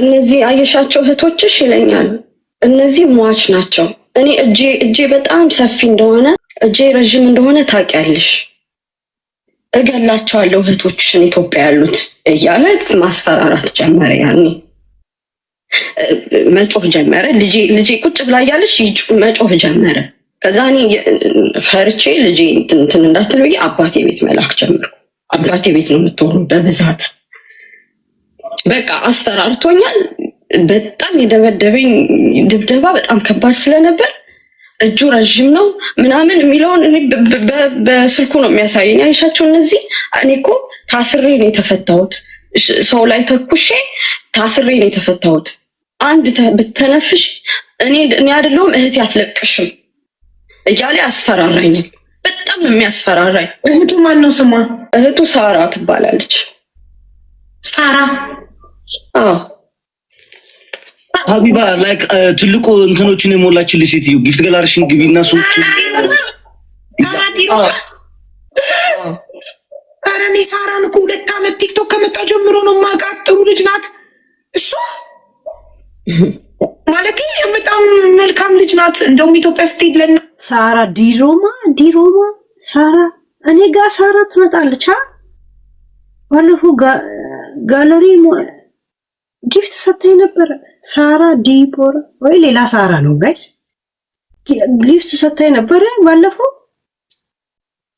እነዚህ አየሻቸው እህቶችሽ ይለኛሉ። እነዚህ ሟች ናቸው። እኔ እጄ በጣም ሰፊ እንደሆነ እጄ ረዥም እንደሆነ ታውቂያለሽ። እገላቸዋለሁ እህቶችሽን ኢትዮጵያ ያሉት እያለ ማስፈራራት ጀመረ። ያኔ መጮህ ጀመረ። ልጄ ቁጭ ብላ እያለች መጮህ ጀመረ። ከዛ እኔ ፈርቼ ልጄ እንትን እንዳትል ብዬ አባቴ ቤት መላክ ጀመርኩ። አባቴ ቤት ነው የምትሆኑ በብዛት። በቃ አስፈራርቶኛል። በጣም የደበደበኝ ድብደባ በጣም ከባድ ስለነበር እጁ ረዥም ነው ምናምን የሚለውን በስልኩ ነው የሚያሳየኝ። አይሻቸው እነዚህ እኔ እኮ ታስሬ ነው የተፈታሁት። ሰው ላይ ተኩሼ ታስሬ ነው የተፈታሁት። አንድ ብተነፍሽ እኔ አይደለሁም እህቴ አትለቅሽም እያለ አስፈራራኝ። በጣም ነው የሚያስፈራራኝ። እህቱ ማን ነው ስሟ? እህቱ ሳራ ትባላለች። ሳራ ሀቢባ ላይክ ትልቁ እንትኖችን የሞላችልኝ ሴትዮ ጊፍት ገላርሽን ግቢና ሶስቱ ኧረ እኔ ሳራን እኮ 2 ዓመት ቲክቶክ ከመጣ ጀምሮ ነው የማውቃት። ጥሩ ልጅ ናት እሷ ማለት በጣም መልካም ልጅ ናት። እንደውም ኢትዮጵያ ስትሄድ ለና ሳራ ዲሮማ ሳራ እኔ ጋር ሳራ ትመጣለች። ባለፈው ጋለሪ ጊፍት ሰጥተኝ ነበር። ሳራ ዲፖራ ወይ ሌላ ሳራ ነው ጋይስ? ጊፍት ሰጥተኝ ነበር ባለፈው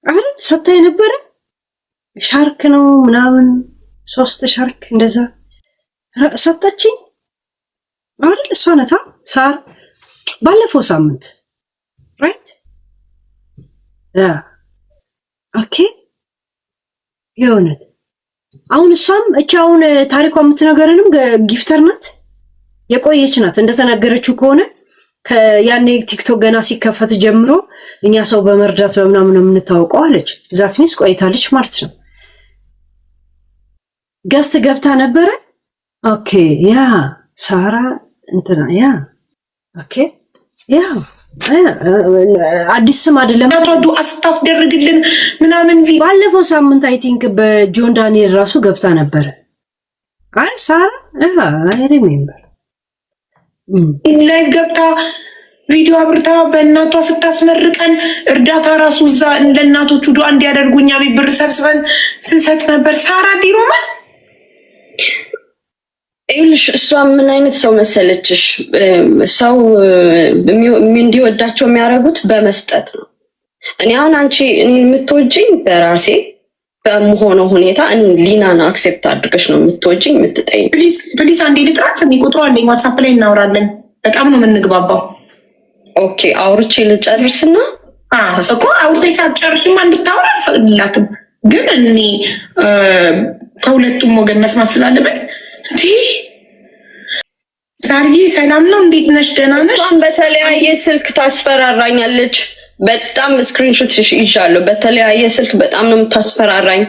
አይደል? ሰጥተኝ ነበር። ሻርክ ነው ምናምን 3 ሻርክ እንደዛ ሰጠችኝ አይደል? እሷ ነታ ሳራ ባለፈው ሳምንት ራይት ኦኬ የሆነ አሁን እሷም አሁን ታሪኳ የምትነገረንም ጊፍተር ናት፣ የቆየች ናት። እንደተናገረችው ከሆነ ያኔ ቲክቶክ ገና ሲከፈት ጀምሮ እኛ ሰው በመርዳት በምናምን የምንታወቀው አለች። ዛት ሚስ ቆይታለች ማለት ነው። ገስት ገብታ ነበረ። ኦኬ ያ ሳራ እንትና ያ ኦኬ ያ አዲስ ስም አይደለም። ታዱ አስታስደርግልን ምናምን ባለፈው ሳምንት አይ ቲንክ በጆን ዳንኤል ራሱ ገብታ ነበረ። አይ ሳራ አይ ሪሜምበር ላይቭ ገብታ ቪዲዮ አብርታ በእናቷ ስታስመርቀን እርዳታ ራሱ እዛ ለእናቶቹ ዱአ እንዲያደርጉኛ ብር ሰብስበን ስንሰጥ ነበር። ሳራ ዲሮማ ይልሽ እሷ ምን አይነት ሰው መሰለችሽ? ሰው እንዲወዳቸው የሚያደርጉት በመስጠት ነው። እኔ አሁን አንቺ እኔን የምትወጂኝ በራሴ በመሆነው ሁኔታ እኔ ሊናን አክሴፕት አድርገሽ ነው የምትወጂኝ የምትጠይኝ። ፕሊስ አንዴ ልጥራት፣ የሚቆጥሩ አለኝ ዋትስአፕ ላይ እናወራለን። በጣም ነው የምንግባባው። ኦኬ አውርቼ ልጨርስና እኮ አውርቴ ሳትጨርሽማ እንድታወራ አልፈቅድላትም። ግን እኔ ከሁለቱም ወገን መስማት ስላለብን ሳርዬ ሰላም ነው? እንዴት ነሽ? ደህና ነሽ? እሷን በተለያየ ስልክ ታስፈራራኛለች። በጣም ስክሪንሾት ይዣለሁ። በተለያየ ስልክ በጣም ነው የምታስፈራራኝ።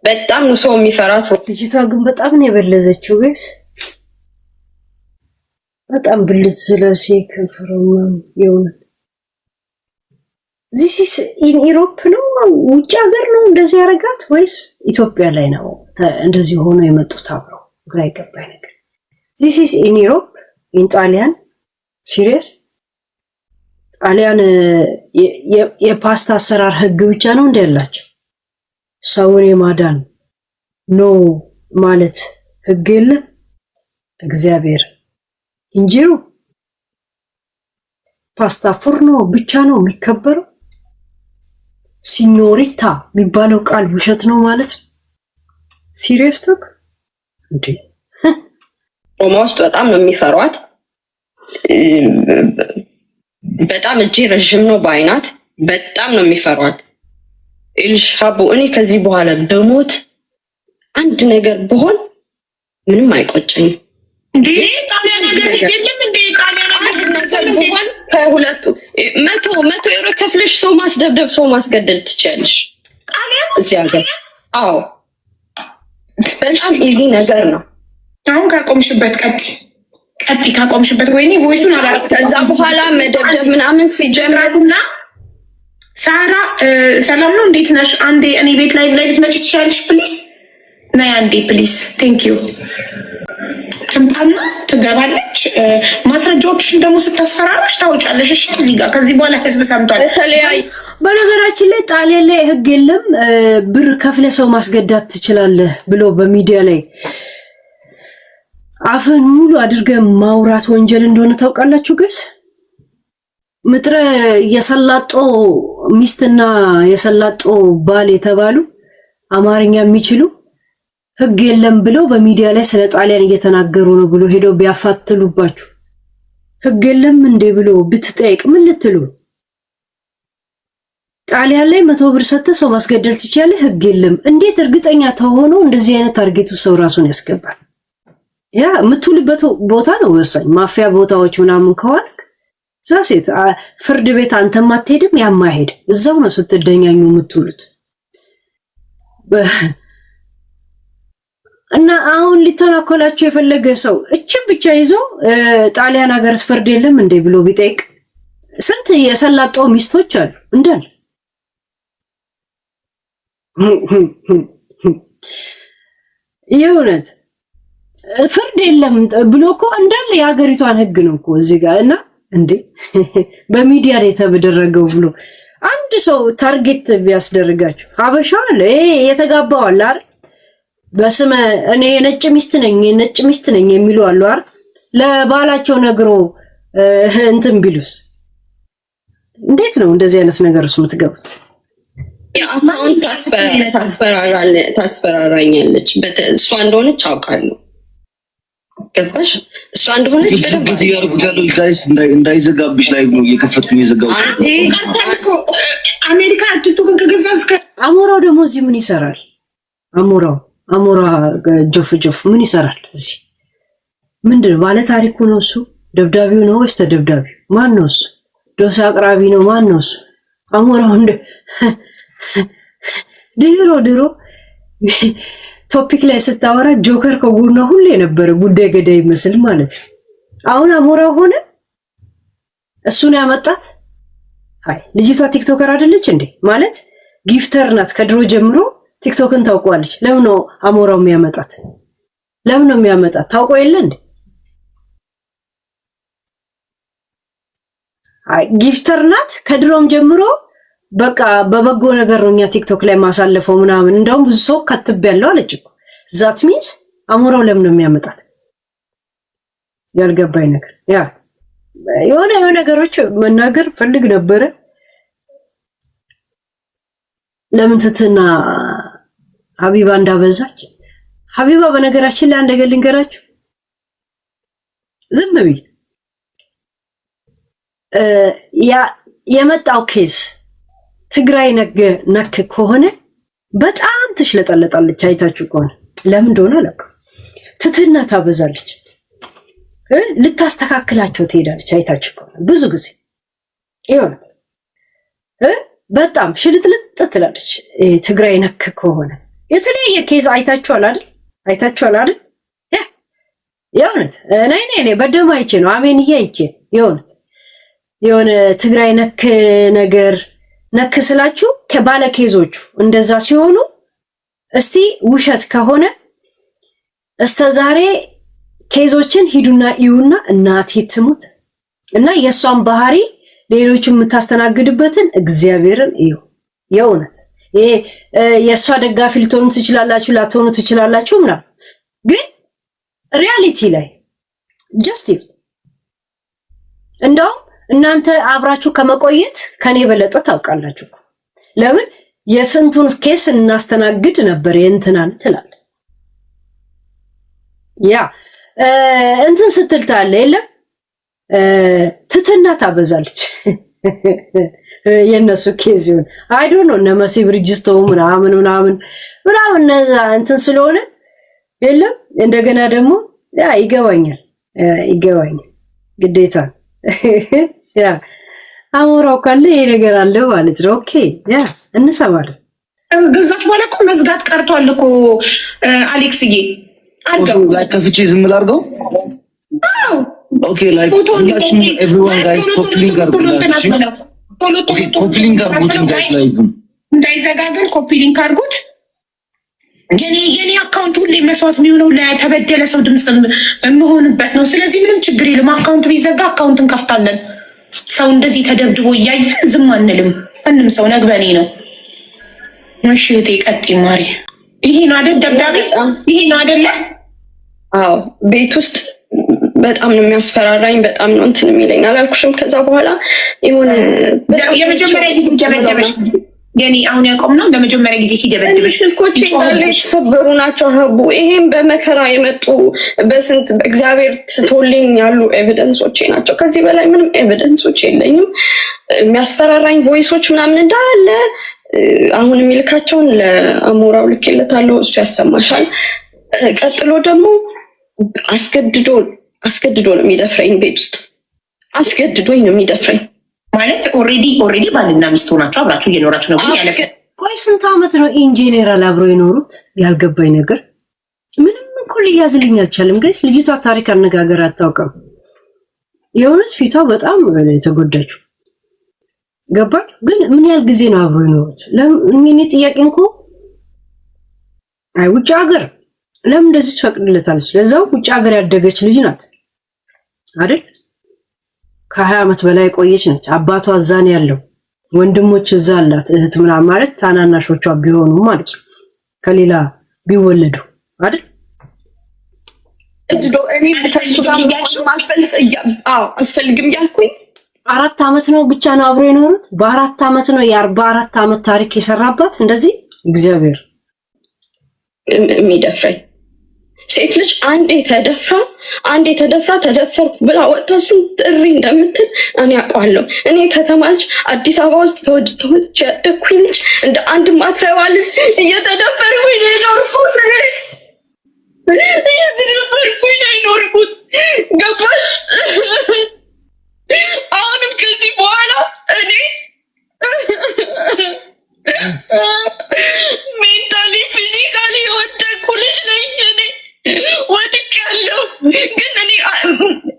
በጣም ነው ሰው የሚፈራት። ልጅቷ ግን በጣም ነው የበለዘችው። ወይስ በጣም ብልዝ ስለሲ ከንፈረው የሆነ ዚስ ኢዝ ኢን ኢሮፕ ነው ውጭ ሀገር ነው እንደዚህ ያረጋት ወይስ ኢትዮጵያ ላይ ነው እንደዚህ ሆኖ የመጡት አብረው? ግራ ይገባኝ ነገር ዚስ ኢዝ ኢን ዩሮፕ ኢን ጣሊያን ሲሪየስ ጣሊያን የፓስታ አሰራር ህግ ብቻ ነው እንደ ያላቸው ሰውን የማዳን ኖ ማለት ህግ የለም። እግዚአብሔር እንጂሩ ፓስታ ፉርኖ ብቻ ነው የሚከበረው። ሲኞሪታ የሚባለው ቃል ውሸት ነው ማለት ነው። ሲሪየስ ቶክ እንዴ ሮማ ውስጥ በጣም ነው የሚፈሯት። በጣም እጄ ረዥም ነው ባይናት በጣም ነው የሚፈሯት። ኢልሻቡ እኔ ከዚህ በኋላ በሞት አንድ ነገር ብሆን ምንም አይቆጨኝም። እንዴ ጣሊያ ነገር ይጀልም እንዴ ጣሊያ ነገር ብሆን ከሁለቱ 100 ዩሮ ከፍለሽ ሰው ማስደብደብ ሰው ማስገደል ትችያለሽ ጣሊያ እዚህ ሀገር። አዎ በጣም ኢዚ ነገር ነው። አሁን ካቆምሽበት ቀጥ ካቆምሽበት ወይኔ ቮይሱን አላ ከዛ በኋላ መደብደብ ምናምን ሲጀምሩና ሳራ ሰላም ነው? እንዴት ነሽ? አንዴ እኔ ቤት ላይቭ ላይ ልትመጪ ትችያለሽ ፕሊዝ? ነይ አንዴ ፕሊዝ። ቴንክ ዩ ትምጣና ትገባለች። ማስረጃዎችሽን ደግሞ ስታስፈራራሽ ታውጫለሽ። እሺ እዚህ ጋር ከዚህ በኋላ ህዝብ ሰምቷል። በነገራችን ላይ ጣሊያን ላይ ህግ የለም ብር ከፍለ ሰው ማስገዳት ትችላለህ ብሎ በሚዲያ ላይ አፍን ሙሉ አድርገህ ማውራት ወንጀል እንደሆነ ታውቃላችሁ ጋይስ። ምጥረ የሰላጦ ሚስትና የሰላጦ ባል የተባሉ አማርኛ የሚችሉ ህግ የለም ብለው በሚዲያ ላይ ስለ ጣሊያን እየተናገሩ ነው ብሎ ሄደው ቢያፋትሉባችሁ ህግ የለም እንዴ ብሎ ብትጠይቅ ምን ልትሉ? ጣሊያን ላይ 100 ብር ሰጥተህ ሰው ማስገደል ትችላለህ? ህግ የለም። እንዴት እርግጠኛ ተሆኖ እንደዚህ አይነት ታርጌቱ ሰው ራሱን ያስገባል? ያ የምትውልበት ቦታ ነው ወሳኝ። ማፊያ ቦታዎች ምናምን ከሆነ ዛሴት ፍርድ ቤት አንተም አትሄድም ያም አይሄድ እዛው ነው ስትደኛኙ የምትውሉት። እና አሁን ሊተናኮላቸው የፈለገ ሰው እችን ብቻ ይዞ ጣሊያን ሀገር ፍርድ የለም እንዴ ብሎ ቢጠይቅ ስንት የሰላጣው ሚስቶች አሉ እንዳል የእውነት ፍርድ የለም ብሎ እኮ እንዳለ የሀገሪቷን ህግ ነው እኮ እዚህ ጋር እና እንዴ በሚዲያ ላይ ተበደረገው ብሎ አንድ ሰው ታርጌት ቢያስደርጋችሁ ሀበሻ አለ ይሄ የተጋባው አለ አይደል በስመ እኔ ነጭ ሚስት ነኝ የሚሉ አሉ አይደል ለባላቸው ነግሮ እንትን ቢሉስ እንዴት ነው እንደዚህ አይነት ነገር ውስጥ የምትገቡት? አሁን ታስፈራራኛለች እሷ እንደሆነች አውቃለሁ። ገባሽ? እሷ እንደሆነች በደንብ ያርጉት ያለው ጋይስ እንዳይዘጋብሽ ላይ ነው እየከፈትኩኝ የዘጋው። አሜሪካ ቲክቶክን ከገዛ እስከ አሞራው ደግሞ እዚህ ምን ይሰራል? አሞራ ጆፍ ምን ይሰራል እዚህ? ምንድነው ባለ ታሪኩ ነው እሱ? ደብዳቤው ነው ወይስ ተደብዳቤው? ማን ነው እሱ? ዶሳ አቅራቢ ነው ማን ነው እሱ? አሞራው እንደ ድሮ ቶፒክ ላይ ስታወራ ጆከር ከጎኗ ሁሌ ነበረ ጉዳይ ገዳይ ይመስል ማለት ነው። አሁን አሞራው ሆነ እሱን ያመጣት። አይ ልጅቷ ቲክቶከር አይደለች እንዴ? ማለት ጊፍተር ናት ከድሮ ጀምሮ ቲክቶክን ታውቀዋለች። ለምን ነው አሞራው የሚያመጣት? ለምን ነው የሚያመጣት? ታውቀው የለ እንዴ? አይ ጊፍተር ናት ከድሮም ጀምሮ በቃ በበጎ ነገር ነው እኛ ቲክቶክ ላይ ማሳለፈው ምናምን። እንደውም ብዙ ሰው ከትብ ያለው አለች እኮ ዛት ሚንስ አሞራው ለምን ነው የሚያመጣት? ያልገባኝ ነገር ያ የሆነ ነገሮች መናገር ፈልግ ነበረ። ለምን ትትና ሀቢባ እንዳበዛች። ሀቢባ በነገራችን ላይ አንድ ነገር ልንገራችሁ፣ ዝም ብዬ የመጣው ኬስ ትግራይ ነክ ከሆነ በጣም ትሽለጠለጣለች። አይታችሁ ከሆነ ለምን እንደሆነ አላውቅም። ትትና ታበዛለች፣ ልታስተካክላቸው ትሄዳለች። አይታችሁ ከሆነ ብዙ ጊዜ ይሆናል በጣም ሽልጥልጥ ትላለች። ትግራይ ነክ ከሆነ የተለያየ ኬዝ አይታችኋል አይደል? የእውነት እኔ በደም አይቼ ነው አሜንዬ አይቼ የእውነት የሆነ ትግራይ ነክ ነገር ነክ ስላችሁ ከባለ ኬዞቹ እንደዛ ሲሆኑ እስቲ ውሸት ከሆነ እስተዛሬ ኬዞችን ሂዱና ይዩና እናቴ ትሙት እና የሷን ባህሪ ሌሎች የምታስተናግድበትን እግዚአብሔርን እዩ። የእውነት ይሄ የሷ ደጋፊ ልትሆኑ ትችላላችሁ፣ ላትሆኑ ትችላላችሁ ምናምን፣ ግን ሪያሊቲ ላይ ጀስት እንደውም እናንተ አብራችሁ ከመቆየት ከኔ በለጠ ታውቃላችሁ። ለምን የስንቱን ኬስ እናስተናግድ ነበር የእንትናን ትላል። ያ እንትን ስትል ታለ የለም ትትና ታበዛለች። የነሱ ኬዝ ይሁን አይ ዶንት ኖ እነ መሲ ብርጅስቶ ምናምን እንትን ስለሆነ የለም እንደገና ደግሞ ያ ይገባኛል ግዴታ ያ አሞራው ካለ ይሄ ነገር አለ ማለት ነው። ኦኬ ያ እንሰማለን። ገዛች በኋላ እኮ መዝጋት ቀርቷል እኮ አሌክስዬ። አልገው ላይ ከፍቼ ዝም ብላርገው። አዎ ኦኬ ላይክ ሁላችን ኤቭሪዋን ጋይስ ኮፒሊንግ አድርጉት። ኮፒሊንግ አድርጉት ጋይስ ላይክ እንዳይዘጋ ግን ኮፒሊንግ አድርጉት። የኔ አካውንት ሁሌ መስዋዕት የሚሆነው ለተበደለ ሰው ድምፅ የምሆንበት ነው። ስለዚህ ምንም ችግር የለም። አካውንት ቢዘጋ አካውንት እንከፍታለን። ሰው እንደዚህ ተደብድቦ እያየን ዝም አንልም። ማንም ሰው ነግበኔ ነው። እሺ እህቴ ቀጥይ ማሪ። ይሄ ነው አይደል ደብዳቤ? ይሄ ነው አይደለ? አዎ ቤት ውስጥ በጣም ነው የሚያስፈራራኝ። በጣም ነው እንትን የሚለኝ አላልኩሽም? ከዛ በኋላ የሆነ የመጀመሪያ ጊዜ ደበደበሽ የኔ አሁን ያቆም ነው። ለመጀመሪያ ጊዜ ሲደበድብሽ ስልኮች የተሰበሩ ናቸው ሀቡ። ይሄም በመከራ የመጡ በስንት እግዚአብሔር ስቶልኝ ያሉ ኤቪደንሶቼ ናቸው። ከዚህ በላይ ምንም ኤቪደንሶች የለኝም። የሚያስፈራራኝ ቮይሶች ምናምን እንዳለ አሁን የሚልካቸውን ለአሞራው ልኬለታለሁ፣ እሱ ያሰማሻል። ቀጥሎ ደግሞ አስገድዶ ነው የሚደፍረኝ። ቤት ውስጥ አስገድዶኝ ነው የሚደፍረኝ። ማለት ኦልሬዲ ባልና ሚስት ሆናችሁ አብራችሁ እየኖራችሁ ነው። ግን ያለፈ ቆይ ስንት ዓመት ነው ኢንጂነራል አብረው የኖሩት? ያልገባኝ ነገር ምንም እኮ ሊያዝልኝ አልቻለም። ጋይስ ልጅቷ ታሪክ አነጋገር አታውቅም። የሆነች ፊቷ በጣም የተጎዳችው ገባች። ግን ምን ያህል ጊዜ ነው አብረው የኖሩት? ለምን ጥያቄ እንኮ አይ ውጭ ሀገር ለምን እንደዚህ ትፈቅድለታለች? ለዛው ውጭ ሀገር ያደገች ልጅ ናት አይደል? ከ20 ዓመት በላይ ቆየች ነች። አባቷ እዛ ነው ያለው፣ ወንድሞች እዛ አላት፣ እህት ምናምን ማለት ታናናሾቿ ቢሆኑ ማለት ነው ከሌላ ቢወለዱ አይደል? እኔ ከሱ ጋር አልፈልግም ያልኩኝ 4 ዓመት ነው ብቻ ነው አብሮ የኖሩት። በ4 ዓመት ነው የ44 ዓመት ታሪክ የሰራባት እንደዚህ። እግዚአብሔር የሚደፍረኝ ሴት ልጅ አንዴ ተደፍራ ተደፈርኩ ብላ ወጥታ ስንት እሪ እንደምትል እኔ አውቀዋለሁ። እኔ ከተማ ልጅ አዲስ አበባ ውስጥ ተወልጄ ያደግኩኝ ልጅ እንደ አንድ ማትረባ ልጅ እየተደፈርኩኝ ነው የኖርኩት። ገባሽ? አሁንም ከዚህ በኋላ እኔ ሜንታሊ ፊዚካሊ የወደቅኩ ልጅ ነኝ። እኔ ወድቄያለሁ፣ ግን እኔ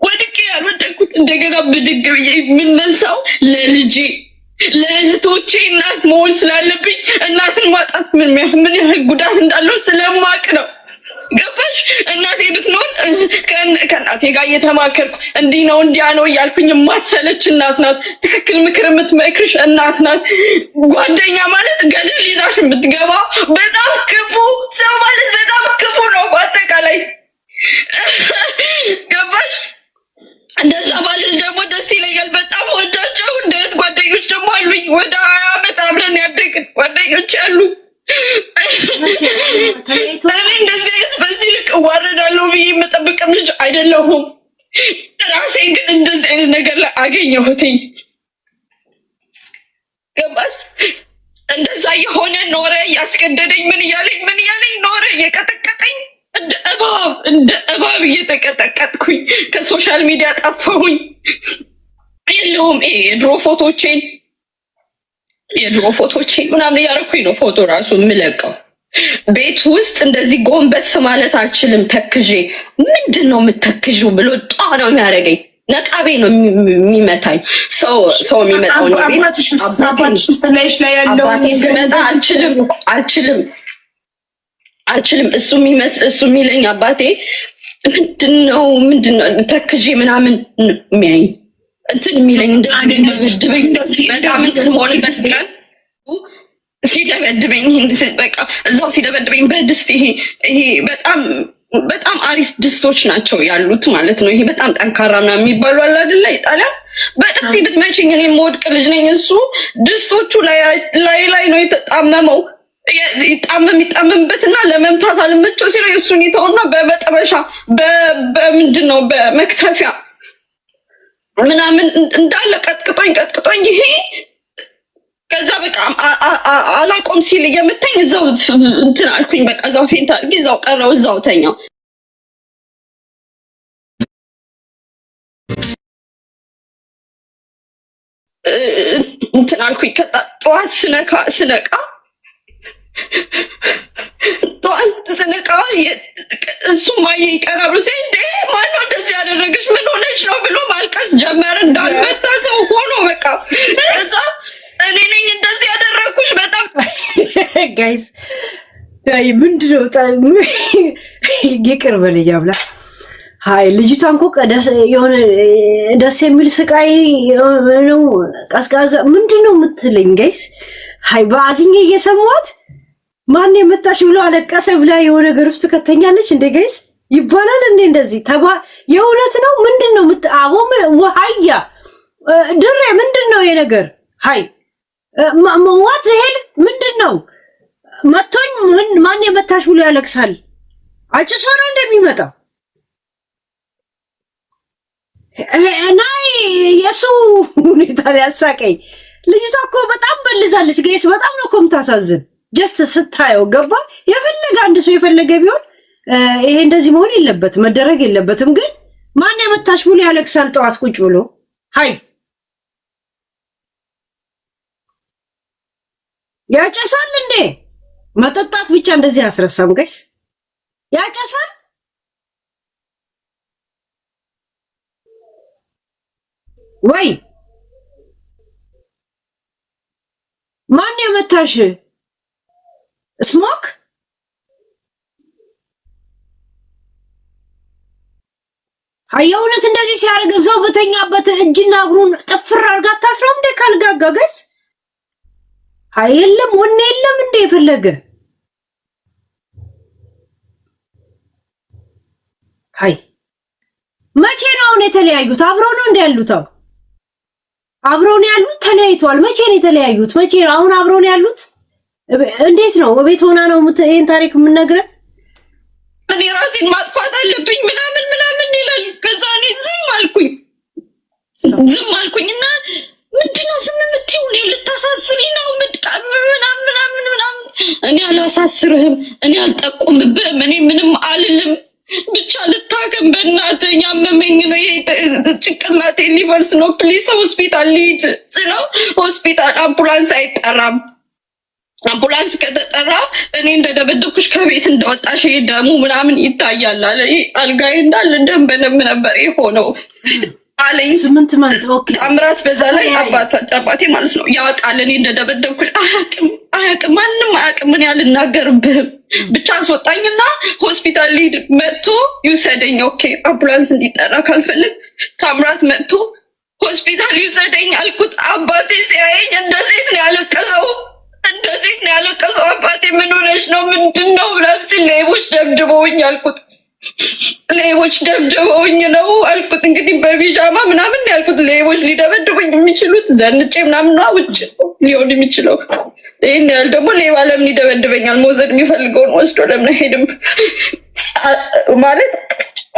ወድቄ ያልወደቅኩት እንደገና ብድግ ብዬ የምነሳው ለልጄ ለእህቶቼ እናት መሆን ስላለብኝ እናትን ማጣት ምን ያህል ጉዳት እንዳለው ስለማቅ ነው። ገባሽ? እናቴ ብትኖር ከእናቴ ጋር እየተማከርኩ እንዲህ ነው እንዲያ ነው እያልኩኝ የማትሰለች እናት ናት። ትክክል ምክር የምትመክርሽ እናት ናት። ጓደኛ ማለት ገደል ይዛሽ የምትገባ በጣም ክፉ ሰው ማለት በጣም ክፉ ነው በአጠቃላይ። ገባሽ? እንደዛ ባልል ደግሞ ደስ ይለኛል። በጣም ወዳቸው እንደ እህት ጓደኞች ደግሞ አሉኝ። ወደ 20 ዓመት አብረን ያደግን ጓደኞች አሉ። እኔ እንደዚህ አይነት በዚህ ልክ እዋረዳለሁ ብዬ የምጠብቅም ልጅ አይደለሁም። ራሴን ግን እንደዚህ አይነት ነገር ላይ አገኘሁትኝ። ገባሽ? እንደዛ የሆነ ኖረ፣ እያስገደደኝ ምን እያለኝ ኖረ፣ እየቀጠቀጠኝ እንደ እባብ እየተቀጠቀጥኩኝ ከሶሻል ሚዲያ ጠፋሁኝ። የለውም የድሮ ፎቶቼን ምናምን እያደረኩኝ ነው ፎቶ ራሱ የምለቀው። ቤት ውስጥ እንደዚህ ጎንበስ ማለት አልችልም። ተክዤ ምንድን ነው የምተክዥው ብሎ ጧ ነው የሚያደርገኝ። ነቃቤ ነው የሚመታኝ። ሰው የሚመጣው ነው አባቴ ሲመጣ አልችልም። እሱ የሚለኝ አባቴ ምንድነው ተክዤ ምናምን የሚያኝ እንትን የሚለኝ እንደድበኝ በጣም እንትን መሆንበት ብላል ሲደበድበኝ በቃ እዛው ሲደበድበኝ በድስት ይሄ በጣም አሪፍ ድስቶች ናቸው ያሉት ማለት ነው። ይሄ በጣም ጠንካራና የሚባሉ አለ አይደለ? ይጣላል። በጥፊ ብትመችኝ እኔ የምወድቅ ልጅ ነኝ። እሱ ድስቶቹ ላይ ነው የተጣመመው። ይጣመምበትና ለመምታት አልመቸው ሲለው የእሱን ይተውና በመጠበሻ በምንድን ነው በመክተፊያ ምናምን እንዳለ ቀጥቅጦኝ ይሄ ከዛ በቃ አላቆም ሲል እየመታኝ እዛው እንትን አልኩኝ። በቃ እዛው ፌንት አድርጌ እዛው ቀረው፣ እዛው ተኛው። እንትን አልኩኝ። ጠዋት ስነቃ እሱም አየኝ ቀና ብሎ እንዴ ማነው እንደዚህ ያደረገች ምን ሆነች ነው ብሎ ማልቀስ ጀመረ። እንዳልመታ ሰው ሆኖ በቃ እዛ እኔ ነኝ እንደዚህ ያደረኩሽ። በጣም ጋይስ አይ ምንድነው ይቅር በለኝ አብላ ሃይ ልጅቷን እኮ የሆነ ደስ የሚል ስቃይ ነው ቀዝቃዛ ምንድነው የምትለኝ ጋይስ ሃይ በአዝኜ እየሰማት ማን የመጣሽ ብሎ አለቀሰ ብላ የሆነ ነገር ውስጥ ከተኛለች እንደ ጋይስ ይባላል እንዴ እንደዚህ የእውነት ነው ምንድነው አቦ ወሃያ ድሬ ምንድነው የነገር ሃይ ዋት ዘሄል ምንድነው መቶኝ ማን የመታሽ ብሎ ያለቅሳል አጭሶ ነው እንደሚመጣው ናይ የሱ ሁኔታ ያሳቀኝ ልጅቷ እኮ በጣም በልዛለች ጋይስ በጣም ነው እኮ የምታሳዝን ጀስት ስታየው ገባ የፈለገ አንድ ሰው የፈለገ ቢሆን ይሄ እንደዚህ መሆን የለበትም መደረግ የለበትም ግን ማን የመታሽ ብሎ ያለቅሳል ጠዋት ቁጭ ብሎ ሃይ ያጨሳል እንዴ መጠጣት ብቻ እንደዚህ ያስረሳም ጋይስ ያጨሳል ወይ ማን የመታሽ ስሞክ አየውነት እንደዚህ ሲያርግ ዘው በተኛበት እጅና እግሩን ጥፍር አርጋ ታስረው እንደ ካልጋጋ ጋይስ አይየለም ወኔ የለም እንደ የፈለገ ሃይ መቼ ነው የተለያዩት አብረው ነው እንደ ያሉት አብረው ነው ያሉት ተለያይቷል መቼ ነው የተለያዩት መቼ ነው አሁን አብረው ነው ያሉት እንዴት ነው በቤት ሆና ነው ይሄን ታሪክ የምንነግረን እኔ ራሴን ማጥፋት አለብኝ ምናምን ይላል ከዛ እኔ ዝም አልኩኝና ምንድነው ዝም የምትይው ልታሳስሪ ነው ምናምን እኔ አላሳስርህም እኔ አልጠቁምብህም እኔ ምንም አልልም ብቻ ልታከም በእናትህ ያመመኝ ነው ጭንቅላቴ ሊቨርስ ነው ፕሊስ ሆስፒታል ልሂድ ስለው ሆስፒታል አምቡላንስ አይጠራም አምቡላንስ ከተጠራ እኔ እንደደበደኩሽ ከቤት እንደወጣሽ ደሙ ምናምን ይታያል አለ አልጋዬ እንዳለ ደም በደም ነበር የሆነው አለኝ 8 ማንስ ኦኬ ታምራት በዛ ላይ አባቴ ማለት ነው ያውቃል እኔ እንደደበደኩሽ አያውቅም ማንንም አያውቅም ምን ያልናገርብህም ብቻ አስወጣኝና ሆስፒታል ልሂድ መጥቶ ይውሰደኝ ኦኬ አምቡላንስ እንዲጠራ ካልፈልግ ታምራት መጥቶ ሆስፒታል ይውሰደኝ አልኩት አባቴ ሲያየኝ እንደዚህ ነው ያለቀሰው አባቴ ምን ሆነሽ ነው ምንድነው ብላብስ ሌቦች ደብድበውኝ አልኩት ሌቦች ደብድበውኝ ነው አልኩት እንግዲህ በቢጃማ ምናምን ያልኩት ሌቦች ሊደበድቡኝ የሚችሉት ዘንጬ ምናምን ውጭ ሊሆን የሚችለው ይሄን ያህል ደግሞ ሌባ ለምን ይደበድበኛል መውሰድ የሚፈልገውን ወስዶ ለምን አይሄድም ማለት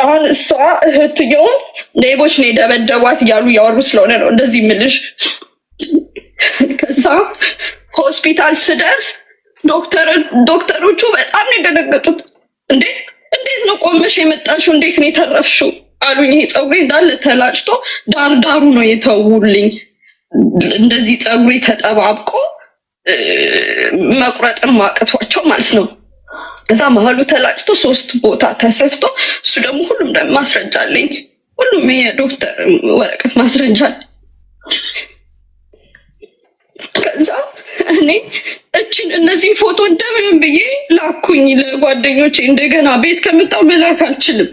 አሁን እሷ እህትየውን ሌቦች ነው የደበደቧት እያሉ ያወሩ ስለሆነ ነው እንደዚህ ምልሽ ከዛ ሆስፒታል ስደርስ ዶክተሮቹ በጣም ነው የደነገጡት እንዴት ነው ቆመሽ የመጣሽው እንዴት ነው የተረፍሽው አሉኝ ይሄ ፀጉሬ እንዳለ ተላጭቶ ዳሩ ነው የተውልኝ እንደዚህ ፀጉሬ ተጠባብቆ መቁረጥን ማቀቷቸው ማለት ነው እዛ መሀሉ ተላጭቶ 3 ቦታ ተሰፍቶ እሱ ደግሞ ሁሉም ማስረጃ አለኝ ሁሉም የዶክተር ወረቀት ማስረጃ ከዛ እኔ እነዚህ ፎቶ እንደምን ብዬ ላኩኝ ለጓደኞቼ እንደገና ቤት ከመጣው መላክ አልችልም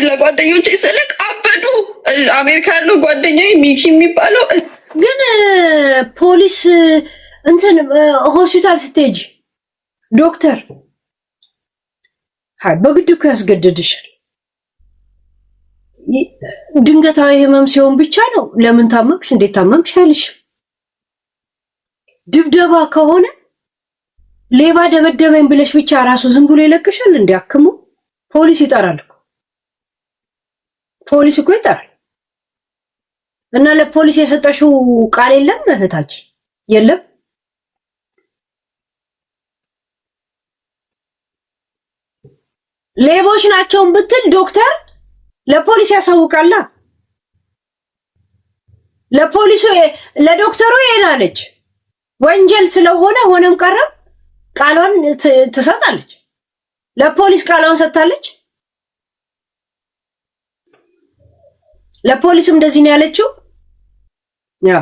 ለጓደኞቼ ስልክ አበዱ አሜሪካ ያለው ጓደኛዬ ሚኪ የሚባለው ግን ፖሊስ እንትን ሆስፒታል ስትሄጂ ዶክተር በግድ እኮ ያስገድድሻል ድንገታዊ ህመም ሲሆን ብቻ ነው ለምን ታመምሽ እንዴት ታመምሽ አይልሽ ድብደባ ከሆነ ሌባ ደበደበኝ ብለሽ ብቻ ራሱ ዝም ብሎ ይለቅሻል እንዲያክሙ ፖሊስ ይጠራል ፖሊስ እኮ ይጠራል እና ለፖሊስ የሰጠሽው ቃል የለም እህታችን የለም ሌቦች ናቸው ብትል ዶክተር ለፖሊስ ያሳውቃላ ለፖሊሱ ለዶክተሩ ይሄዳለች ወንጀል ስለሆነ ሆነም ቀረም ቃሏን ትሰጣለች ለፖሊስ ቃሏን ሰጣለች ለፖሊስም እንደዚህ ነው ያለችው ያ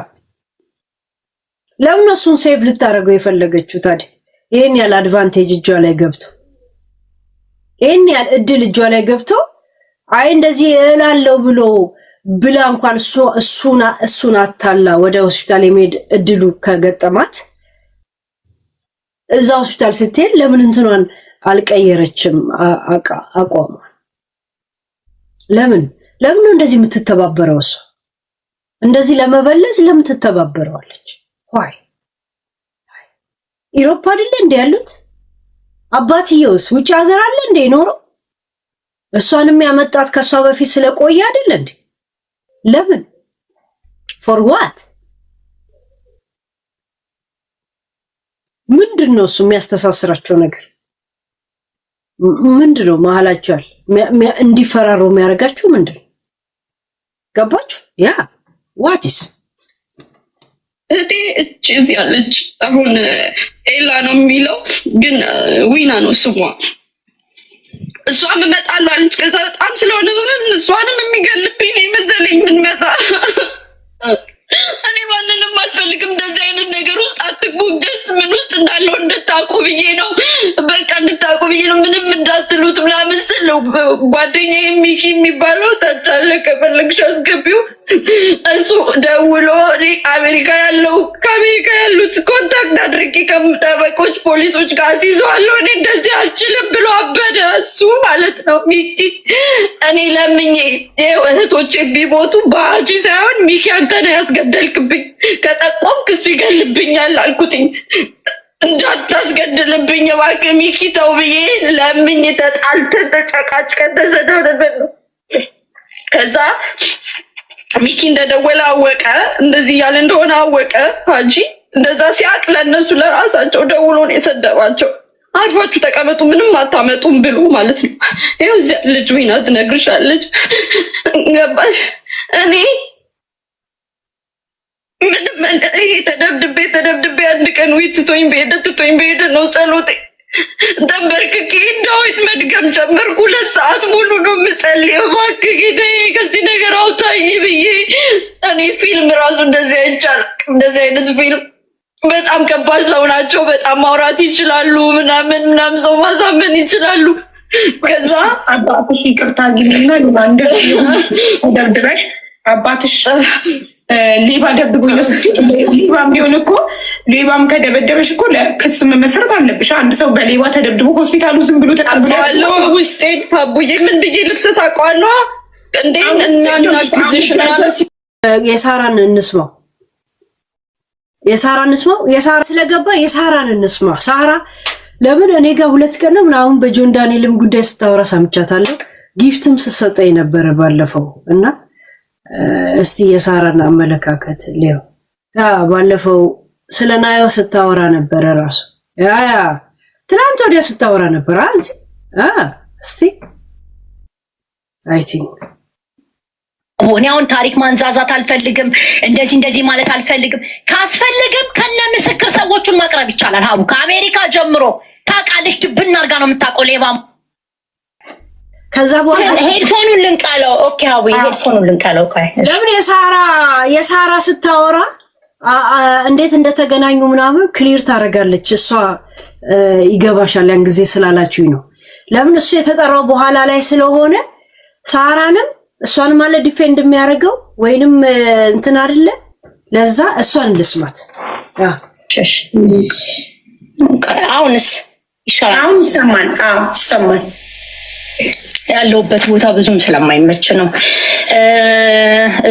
ለምን እሱን ሴቭ ልታረገው የፈለገችው ታዲያ ይሄን ያህል አድቫንቴጅ እጇ ላይ ገብቶ ይሄን ያህል እድል እጇ ላይ ገብቶ አይ እንደዚህ እላለሁ ብላ እንኳን እሱን አታላ ወደ ሆስፒታል የመሄድ እድሉ ከገጠማት እዛ ሆስፒታል ስትሄድ ለምን እንትኗን አልቀየረችም አቋሟ? ለምን ነው እንደዚህ የምትተባበረው? እሷ እንደዚህ ለመበለዝ ለምን ትተባበረዋለች? ዋይ ኢሮፓ አይደለ እንደ ያሉት? አባትየውስ ውጭ ሀገር አለ እንደ ኖረው? እሷንም ያመጣት ከሷ በፊት ስለቆየ አይደለ እንዴ? ለምን for what? ምንድነው እሱ የሚያስተሳስራቸው ነገር? ምንድነው መሀላቸው እንዲፈራሩ የሚያደርጋችሁ ምንድነው? ገባችሁ? ያ what is እቴ እዚህ ያለች አሁን ኤላ ነው የሚለው ግን ዊና ነው ስሟ። እሷም እመጣለሁ አለች። ከዛ በጣም ስለሆነ እሷንም የሚገልብኝ ነው የመሰለኝ የምንመጣ። እኔ ማንንም አልፈልግም እንደዚህ አይነት ነገር ውስጥ አትግቡ። ጀስት ምን ውስጥ እንዳለው እንድታውቁ ብዬ ነው። በቃ እንድታውቁ ብዬ ነው። ምንም እንዳትሉት ምናምን ስል ነው። ጓደኛዬ ሚኪ የሚባለው ታች አለ፣ ከፈለግሽ አስገቢው። እሱ ደውሎ እኔ ከአሜሪካ ያሉት ኮንታክት አድርጌ ከጠበቆች ፖሊሶች ጋር አስይዘዋለሁ። እኔ እንደዚህ አልችልም ብሎ አበደ። እሱ ማለት ነው ሚኪ። እኔ ለምኜ እህቶቼ ቢሞቱ በአጂ ሳይሆን ሚኪ አንተ ነህ ያስገደልክብኝ፣ ከጠቆምክ እሱ ይገልብኛል አልኩትኝ። እንዳታስገድልብኝ እባክህ ሚኪ ተው ብዬ ለምኜ ተጣልተን ተጨቃጭቀን ተሰዳደብን ነው። ከዛ ሚኪ እንደደወለ አወቀ፣ እንደዚህ እያለ እንደሆነ አወቀ። ሀጂ እንደዛ ሲያቅ ለእነሱ ለራሳቸው ደውሎ ነው የሰደባቸው። አርፋችሁ ተቀመጡ ምንም አታመጡም ብሎ ማለት ነው። ይኸው እዚያ ልጅ ዊና ትነግርሻለች። ገባሽ? እኔ ምንም ይሄ ተደብድቤ አንድ ቀን ትቶኝ በሄደ ነው ጸሎቴ። ተንበርክኬ ዳዊት መድገም ጀመርኩ። 2 ሰዓት ሙሉ ነው የምጸልየው። እባክህ ጌታዬ ከዚህ ነገር አውጣኝ ብዬ። እኔ ፊልም ራሱ እንደዚህ አይቻልም። እንደዚህ አይነት ፊልም በጣም ከባድ ሰው ናቸው። በጣም ማውራት ይችላሉ፣ ምናምን ሰው ማሳመን ይችላሉ። ከዛ አባትሽ ይቅርታ ግቢና አንድ ተደብድበሽ አባትሽ ሌባ ደብድቦኝ ነው ስትይ፣ ሌባም ቢሆን እኮ ሌባም ከደበደበሽ እኮ ለክስ መመስረት አለብሽ። አንድ ሰው በሌባ ተደብድቦ ሆስፒታሉ ዝም ብሎ ተቀብሏል። ውስጤን ፓቡዬ ምን ብዬ ልክስ ሳቋለሁ እንዴ? እናናግዝሽ የሳራን እንስማው። የሳራ ስለገባ የሳራን እንስማ። ሳራ ለምን እኔ ጋር 2 ቀን ነው ምናምን በጆን ዳንኤልም ጉዳይ ስታወራ ሰምቻታለሁ። ጊፍትም ስትሰጠኝ ነበረ ባለፈው እና እስቲ የሳራን አመለካከት ሊዮ ባለፈው ስለ ናዮ ስታወራ ነበረ። ራሱ ትናንት ወዲያ ስታወራ ነበር። እስቲ አይ ቲንክ እኔ አሁን ታሪክ ማንዛዛት አልፈልግም። እንደዚህ ማለት አልፈልግም። ካስፈልግም ከነ ምስክር ሰዎቹን ማቅረብ ይቻላል። ሀቡ ከአሜሪካ ጀምሮ ታውቃለች። ድብና አድርጋ ነው የምታውቀው ሌባም። ከዛ በኋላ ሄድፎኑን ልንቃለው። ኦኬ ሀቡ ሄድፎኑን ልንቃለው። ለምን የሳራ ስታወራ እንዴት እንደተገናኙ ምናምን ክሊር ታደርጋለች። እሷ ይገባሻል ያን ጊዜ ስላላችሁኝ ነው። ለምን እሱ የተጠራው በኋላ ላይ ስለሆነ ሳራንም እሷን ማለት ዲፌንድ የሚያደርገው ወይንም እንትን አይደለ። ለዛ እሷን ልስማት። እሺ አሁንስ ይሻላል። አሁን ይሰማል። ያለውበት ቦታ ብዙም ስለማይመች ነው።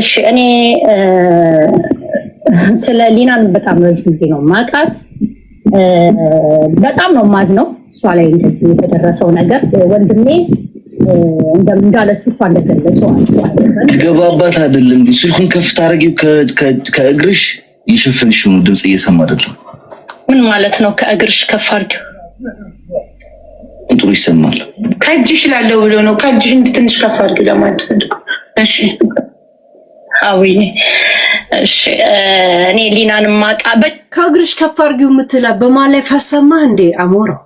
እሺ እኔ ስለ ሊናን በጣም ረጅም ጊዜ ነው ማውቃት። በጣም ነው ማዝነው እሷ ላይ እንደዚህ የተደረሰው ነገር። ወንድሜ እንዳለችው እሷ እንደገለጸው ገባባት አይደለም። ስልኩን ከፍታ አድርጊው ከእግርሽ ይሽፍንሽ ነው። ድምጽ እየሰማ አይደለም። ምን ማለት ነው? ከእግርሽ ከፍ አድርጊው ጥሩ ይሰማል። ከእጅሽ ላለው ብሎ ነው። ከእጅሽ ትንሽ ከፍ አድርጊው ለማለት ፈልገው። እሺ አውይ እሺ እኔ ሊናን ማቃ ከእግርሽ ከፍ አድርጊው የምትላ በማን ላይ ፈሰማ እንዴ? አሞራው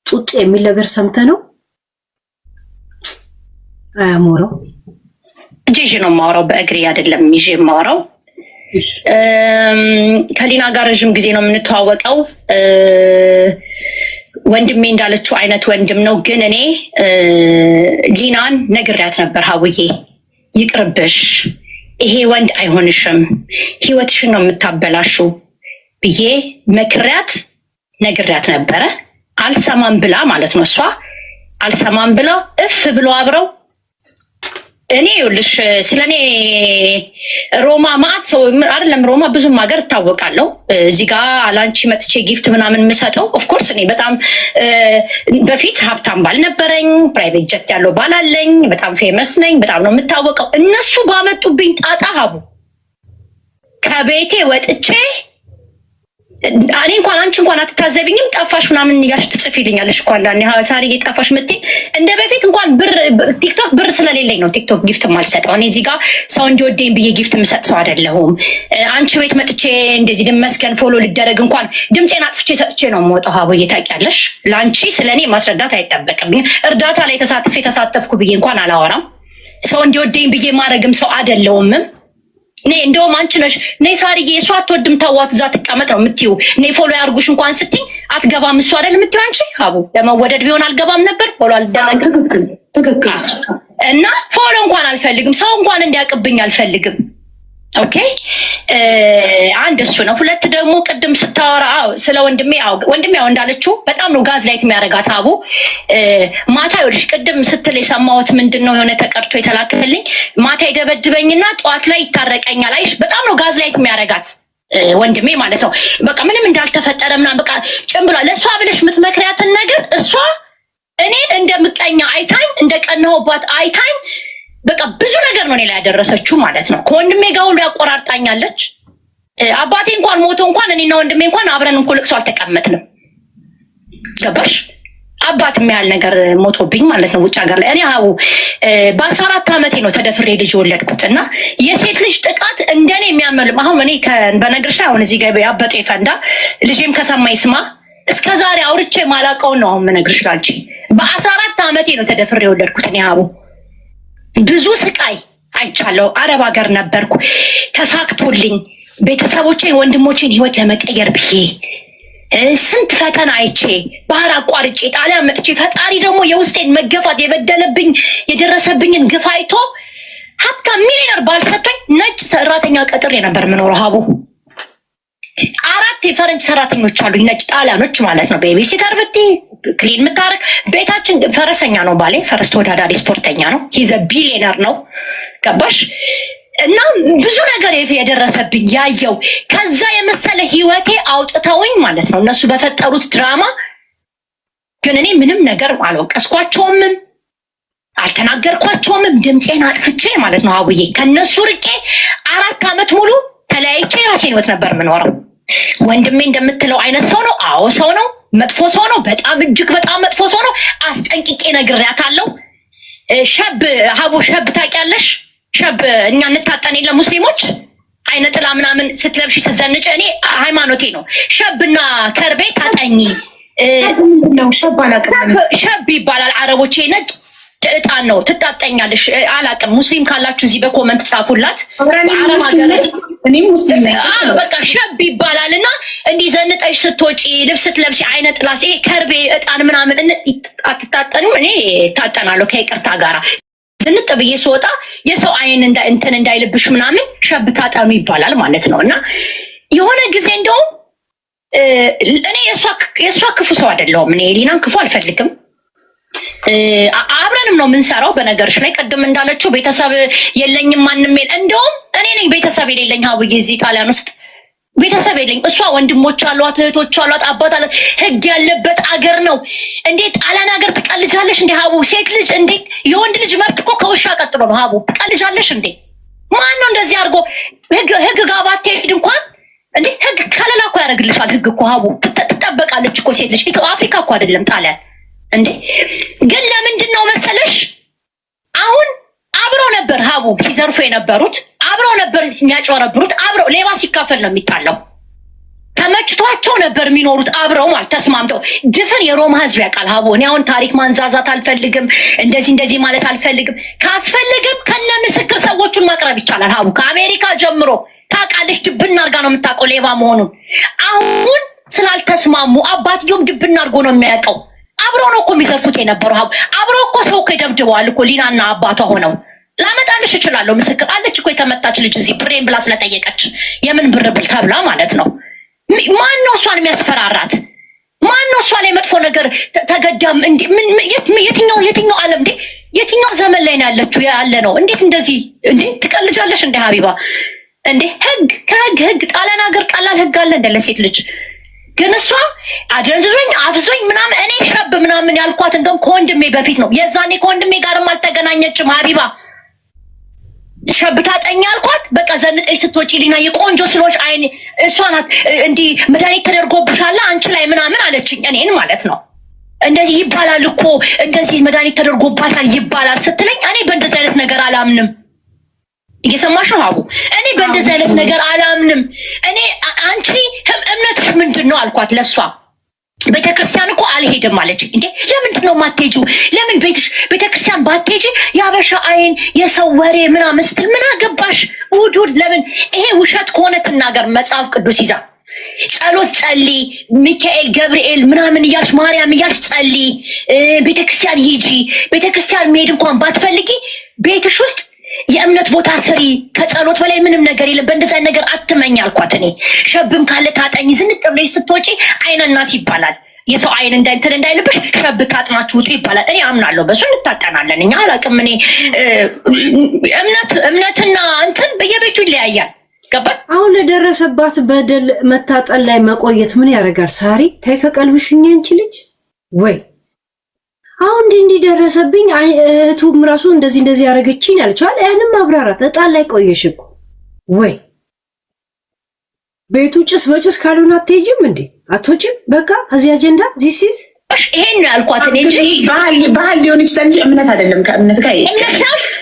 ጡጥ የሚል ነገር ሰምተ ነው? አሞራው እጄ ነው የማወራው፣ በእግሬ አይደለም ይዤ የማወራው። ከሊና ጋር ረዥም ጊዜ ነው የምንተዋወቀው። ወንድሜ እንዳለችው አይነት ወንድም ነው። ግን እኔ ሊናን ነግሬያት ነበር፣ ሀቡዬ ይቅርብሽ፣ ይሄ ወንድ አይሆንሽም፣ ህይወትሽን ነው የምታበላሽው ብዬ መክሪያት ነግሬያት ነበረ። አልሰማም ብላ ማለት ነው እሷ አልሰማም ብላ እፍ ብሎ አብረው እኔ ይኸውልሽ ስለኔ ሮማ ማት ሰው አይደለም ሮማ ብዙም ሀገር እታወቃለሁ። እዚህ ጋር አላንቺ መጥቼ ጊፍት ምናምን የምሰጠው ኦፍኮርስ እኔ በጣም በፊት ሀብታም ባል ነበረኝ፣ ፕራይቬት ጀት ያለው ባል አለኝ፣ በጣም ፌመስ ነኝ፣ በጣም ነው የምታወቀው። እነሱ ባመጡብኝ ጣጣ ሀቡ ከቤቴ ወጥቼ እኔ እንኳን አንቺ እንኳን አትታዘብኝም፣ ጠፋሽ ምናምን እያልሽ ትጽፊልኛለሽ እኮ አንዳንዴ ሳሪ ጠፋሽ ምትይ። እንደ በፊት እንኳን ብር ቲክቶክ ብር ስለሌለኝ ነው ቲክቶክ ጊፍት ማልሰጠው። እኔ እዚህ ጋር ሰው እንዲወደኝ ብዬ ጊፍት የምሰጥ ሰው አይደለሁም። አንቺ ቤት መጥቼ እንደዚህ ድመስገን ፎሎ ልደረግ እንኳን ድምፄን አጥፍቼ ሰጥቼ ነው የምወጣው። ሀቡዬ ታውቂያለሽ፣ ለአንቺ ስለኔ ማስረዳት አይጠበቅብኝ። እርዳታ ላይ ተሳተፍኩ ብዬ እንኳን አላወራም። ሰው እንዲወደኝ ብዬ ማድረግም ሰው አይደለሁምም። እኔ እንደውም አንቺ ነሽ ነይ ሳርዬ እሷ አትወድም ተዋት እዛ ትቀመጥ ነው የምትይው። እኔ ፎሎ ያርጉሽ እንኳን ስትይ አትገባም እሱ አይደል የምትይው አንቺ። ሀቡ ለመወደድ ቢሆን አልገባም ነበር ፎሎ አልደረግም። ትክክል። እና ፎሎ እንኳን አልፈልግም፣ ሰው እንኳን እንዲያቅብኝ አልፈልግም። ኦኬ አንድ እሱ ነው። ሁለት ደግሞ ቅድም ስታወራ ስለ ወንድሜ ወንድሜ እንዳለችው በጣም ነው ጋዝ ላይት የሚያደርጋት ሀቡ። ማታ ይኸውልሽ ቅድም ስትል የሰማሁት ምንድን ነው የሆነ ተቀርቶ የተላከልኝ ማታ ይደበድበኝና ጠዋት ላይ ይታረቀኛል። አይሽ በጣም ነው ጋዝ ላይት የሚያደርጋት ወንድሜ ማለት ነው። በቃ ምንም እንዳልተፈጠረ ምናምን በቃ ጭምብሏ። ለእሷ ብለሽ የምትመክሪያትን ነገር እሷ እኔን እንደምቀኛ አይታኝ እንደቀናሁባት አይታኝ በቃ ብዙ ነገር ነው እኔ ላይ ያደረሰችው ማለት ነው። ከወንድሜ ጋር ሁሉ ያቆራርጣኛለች። አባቴ እንኳን ሞቶ እንኳን እኔና ወንድሜ እንኳን አብረን እንኳን ልቅሶ አልተቀመጥንም። ገባሽ? አባት የሚያህል ነገር ሞቶብኝ ማለት ነው ውጭ ሀገር ላይ። እኔ በ14 ዓመቴ ነው ተደፍሬ ልጅ ወለድኩት እና የሴት ልጅ ጥቃት እንደኔ የሚያመልም አሁን እኔ በነገርሽ አሁን እዚህ ጋር ያበጠ ይፈንዳ ልጄም ከሰማይ ስማ እስከ ዛሬ አውርቼ ማላውቀውን ነው አሁን የምነግርሽ ላንቺ። በ14 ዓመቴ ነው ተደፍሬ ወለድኩት እኔ ብዙ ስቃይ አይቻለሁ። አረብ ሀገር ነበርኩ፣ ተሳክቶልኝ ቤተሰቦቼን ወንድሞቼን ህይወት ለመቀየር ብዬ ስንት ፈተና አይቼ ባህር አቋርጬ ጣሊያን መጥቼ ፈጣሪ ደግሞ የውስጤን መገፋት የበደለብኝ የደረሰብኝን ግፍ አይቶ ሀብታም ሚሊዮነር ባልሰጠኝ ነጭ ሰራተኛ ቀጥሬ ነበር የምኖረው ሀቡ። 4 የፈረንጅ ሰራተኞች አሉኝ ነጭ ጣሊያኖች ማለት ነው። ቤቢ ሲተር ብትይ ክሊን የምታረግ ቤታችን ፈረሰኛ ነው ባሌ፣ ፈረስ ተወዳዳሪ ስፖርተኛ ነው። ሂዘ ቢሊየነር ነው። ገባሽ? እና ብዙ ነገር የደረሰብኝ ያየው ከዛ የመሰለ ህይወቴ አውጥተውኝ ማለት ነው እነሱ በፈጠሩት ድራማ። ግን እኔ ምንም ነገር አልወቀስኳቸውም፣ አልተናገርኳቸውም። ድምፄን አጥፍቼ ማለት ነው አቡዬ ከነሱ ርቄ 4 ዓመት ሙሉ ተለያይቼ ራሴን ህይወት ነበር የምኖረው። ወንድሜ እንደምትለው አይነት ሰው ነው። አዎ ሰው ነው። መጥፎ ሰው ነው። በጣም እጅግ በጣም መጥፎ ሰው ነው። አስጠንቅቄ ነግሬያታለሁ። ሸብ ሀቡ ሸብ ታውቂያለሽ? ሸብ እኛ እንታጠን የለ ሙስሊሞች አይነ ጥላ ምናምን ስትለብሺ ስትዘንጭ እኔ ሃይማኖቴ ነው። ሸብና ከርቤ ታጠኝ ነው ሸብ ይባላል። አረቦቼ ነጭ እጣን ነው ትጣጠኛለሽ። አላቅም ሙስሊም ካላችሁ እዚህ በኮመንት ጻፉላት። አረብ ሀገር እኔም ሙስሊም ነኝ። በቃ ሸብ ይባላል እና እንዲህ ዘንጠሽ ስትወጪ ልብስ ስትለብሺ አይነ ጥላሴ ከርቤ እጣን ምናምን አትታጠንም? እኔ ታጠናለሁ ከይቅርታ ጋራ ዝንጥ ብዬ ስወጣ የሰው አይን እንትን እንዳይልብሽ ምናምን ሸብ ታጠኑ ይባላል ማለት ነው። እና የሆነ ጊዜ እንደውም እኔ የእሷ ክፉ ሰው አይደለሁም። እኔ ሊናን ክፉ አልፈልግም። አብረንም ነው የምንሰራው። በነገርሽ ላይ ቅድም እንዳለችው ቤተሰብ የለኝም ማንም እንደውም እኔ ነኝ ቤተሰብ የሌለኝ ሀቡዬ እዚህ ጣሊያን ውስጥ ቤተሰብ የለኝ። እሷ ወንድሞች አሏት፣ እህቶች አሏት፣ አባት አላት። ህግ ያለበት አገር ነው። እንዴት ጣሊያን ሀገር ትቀልጃለሽ እንዴ ሀቡ? ሴት ልጅ እንዴ የወንድ ልጅ መብት እኮ ከውሻ ቀጥሎ ነው ሀቡ። ትቀልጃለሽ እንዴ? ማን ነው እንደዚህ አድርጎ ህግ ጋር ባትሄድ እንኳን እንዴ ህግ ከለላ እኮ ያደርግልሻል። ህግ እኮ ሀቡ ትጠበቃለች እኮ ሴት ልጅ። አፍሪካ እኮ አይደለም ጣሊያን እንዴ። ግን ለምንድን ነው መሰለሽ አሁን አብረው ነበር ሀቡ ሲዘርፉ የነበሩት፣ አብረው ነበር የሚያጭበረብሩት፣ አብረው ሌባ ሲካፈል ነው የሚጣለው። ተመችቷቸው ነበር የሚኖሩት አብረው ማለት ተስማምተው። ድፍን የሮማ ህዝብ ያውቃል ሀቡ። እኔ አሁን ታሪክ ማንዛዛት አልፈልግም፣ እንደዚህ ማለት አልፈልግም። ካስፈልግም ከነ ምስክር ሰዎቹን ማቅረብ ይቻላል ሀቡ። ከአሜሪካ ጀምሮ ታውቃለች። ድብና አድርጋ ነው የምታውቀው ሌባ መሆኑን። አሁን ስላልተስማሙ አባትየውም ድብና አድርጎ ነው የሚያውቀው። አብረው ነው እኮ የሚዘርፉት የነበረው። አብረው እኮ ሰው እኮ ይደብድበዋል እኮ ሊናና አባቷ ሆነው። ላመጣልሽ እችላለሁ ምስክር አለች እኮ የተመታች ልጅ እዚህ ብሬን ብላ ስለጠየቀች የምን ብር ብል ተብላ ማለት ነው። ማን ነው እሷን የሚያስፈራራት? ማን ነው እሷ ላይ መጥፎ ነገር ተገዳም እንዴ? የትኛው ዓለም እንዴ? የትኛው ዘመን ላይ ነው ያለችው ያለ ነው? እንዴት እንደዚህ እንዴ ትቀልጃለሽ እንደ ሀቢባ እንዴ? ህግ ጣሊያን ሀገር ቀላል ህግ አለ እንደ ለሴት ልጅ። ግን እሷ አደንዝዞኝ አፍዞኝ ምናምን እኔ ሸብ ምናምን ያልኳት እንደውም ከወንድሜ በፊት ነው። የዛኔ ከወንድሜ ጋርም አልተገናኘችም ሀቢባ። ሸብታ ጠኛ አልኳት። በቃ ዘንጠሽ ስትወጪ ሊና የቆንጆ ስሎች አይኔ እሷ ናት እንዲህ መድኃኒት ተደርጎብሻል አንቺ ላይ ምናምን አለችኝ። እኔን ማለት ነው። እንደዚህ ይባላል እኮ እንደዚህ መድኃኒት ተደርጎባታል ይባላል ስትለኝ እኔ በእንደዚህ አይነት ነገር አላምንም። እየሰማሽ ነው ሀቡ? እኔ በእንደዚህ አይነት ነገር አላምንም። እኔ አንቺ እምነትሽ ምንድን ነው አልኳት ለሷ። ቤተክርስቲያን እኮ አልሄድም ማለች። እንዴ ለምንድን ነው የማትሄጂው? ለምን ቤተክርስቲያን ባትሄጂ የአበሻ አይን የሰው ወሬ ምናምን ስትል ምን አገባሽ? ውድ ለምን ይሄ ውሸት ከሆነ ትናገር። መጽሐፍ ቅዱስ ይዛ ጸሎት ጸልይ፣ ሚካኤል ገብርኤል ምናምን እያልሽ ማርያም እያልሽ ጸልይ፣ ቤተክርስቲያን ሂጂ። ቤተክርስቲያን መሄድ እንኳን ባትፈልጊ ቤትሽ ውስጥ የእምነት ቦታ ስሪ። ከጸሎት በላይ ምንም ነገር የለም። በእንደዛ ነገር አትመኝ አልኳት። እኔ ሸብም ካለ ታጠኝ። ዝንጥ ብለሽ ስትወጪ አይነናስ ይባላል። የሰው አይን እንትን እንዳይልብሽ ሸብ ታጥናችሁ ውጡ ይባላል። እኔ አምናለሁ፣ በሱ እንታጠናለን። እኛ አላውቅም። እኔ እምነትና እንትን በየቤቱ ይለያያል። ገባን? አሁን ለደረሰባት በደል መታጠን ላይ መቆየት ምን ያደርጋል? ሳሪ ተይ ከቀልብሽኛ አንቺ ልጅ ወይ አሁን እንዲህ ደረሰብኝ እህቱም ራሱ እንደዚህ ያደረገችኝ አልቻል። ያንም ማብራራት እጣን ላይ ቆየሽ እኮ ወይ ቤቱ ጭስ በጭስ ካልሆነ አትሄጂም እንዴ? አትወጪም? በቃ ከዚህ አጀንዳ ዚሲት ይሄን ነው ያልኳት እኔ እንጂ ባህል ሊሆን ይችላል እንጂ እምነት አይደለም። ከእምነት ጋር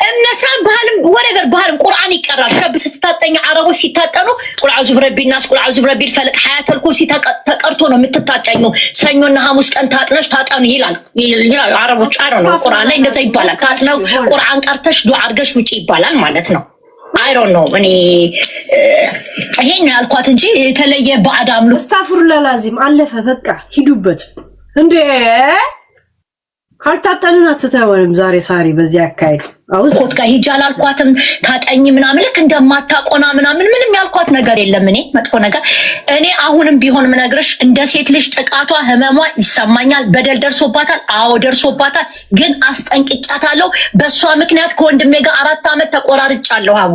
እምነት ሳን ባህልም ቁርአን ይቀራል። ሸብ ስትታጠኝ አረቦች ሲታጠኑ ቁል አዑዙ ቢረቢል ናስ ቁል አዑዙ ቢረቢል ፈለቅ ሐያተል ኩርሲ ተቀርቶ ነው የምትታጠኙ። ሰኞና ሐሙስ ቀን ታጥነሽ ታጠኑ ይላል አረቦች። ነው ቁርአን ላይ እንደዛ ይባላል። ታጥነው ቁርአን ቀርተሽ ዱዓ አድርገሽ ውጪ ይባላል ማለት ነው። አይሮን ነው እኔ ይሄን ነው ያልኳት እንጂ የተለየ ባዕድ አምልኮ አስታፍሩላህ ላዚም አለፈ። በቃ ሂዱበት እንዴ ካልታጠኑና ተተወንም ዛሬ ሳሪ በዚህ አካይድ አውዝ ኮት ጋር ሂጅ አላልኳትም። ታጠኝ ምናምን ልክ እንደማታቆና ምናምን ምንም ያልኳት ነገር የለም። እኔ መጥፎ ነገር እኔ አሁንም ቢሆን ምነግርሽ እንደ ሴት ልጅ ጥቃቷ ህመሟ ይሰማኛል። በደል ደርሶባታል። አዎ ደርሶባታል። ግን አስጠንቅቂያታለሁ። በሷ ምክንያት ከወንድሜ ጋር 4 ዓመት ተቆራርጫለሁ። አቡ